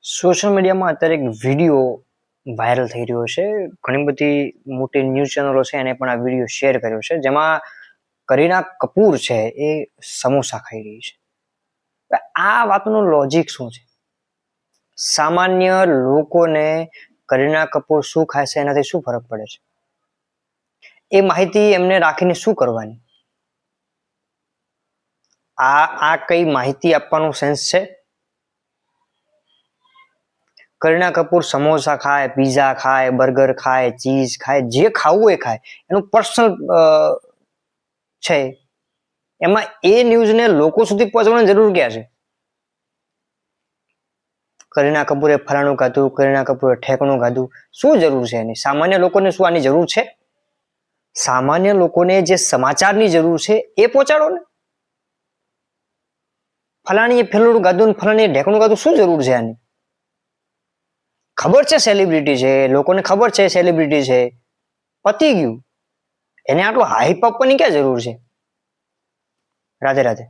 Social મીડિયામાં અત્યારે એક વિડીયો વાયરલ થઈ રહ્યો છે. ઘણી બધી મોટી ન્યૂઝ ચેનલો છે એને પણ આ વિડીયો શેર કર્યો છે, જેમાં કરીના કપૂર છે એ સમોસા ખાઈ રહી છે. આ વાતનું લોજિક શું છે? સામાન્ય લોકોને કરીના કપૂર શું ખાય છે એનાથી શું ફરક પડે છે? એ માહિતી એમને રાખીને શું કરવાની? આ કઈ માહિતી આપવાનું સેન્સ છે? કરીના કપૂર સમોસા ખાય, પીઝા ખાય, બર્ગર ખાય, ચીઝ ખાય, જે ખાવું એ ખાય, એનું પર્સનલ છે. એમાં એ ન્યૂઝને લોકો સુધી પહોંચવાની જરૂર ક્યાં છે? કરીના કપૂરે ફલાણું ખાધું, કરીના કપૂરે ઠેકણું ખાધું, શું જરૂર છે એની? સામાન્ય લોકોને શું આની જરૂર છે? સામાન્ય લોકોને જે સમાચારની જરૂર છે એ પહોંચાડો ને. ફલાણીએ ફેલું ખાધું, ફલાણીએ ઢેકણું ખાધું, શું જરૂર છે આની? ખબર છે સેલિબ્રિટી છે, લોકોને ખબર છે સેલિબ્રિટી છે, પતી ગયું. એને આટલું હાઈપ આપવાની ક્યાં જરૂર છે? રાધે રાધે.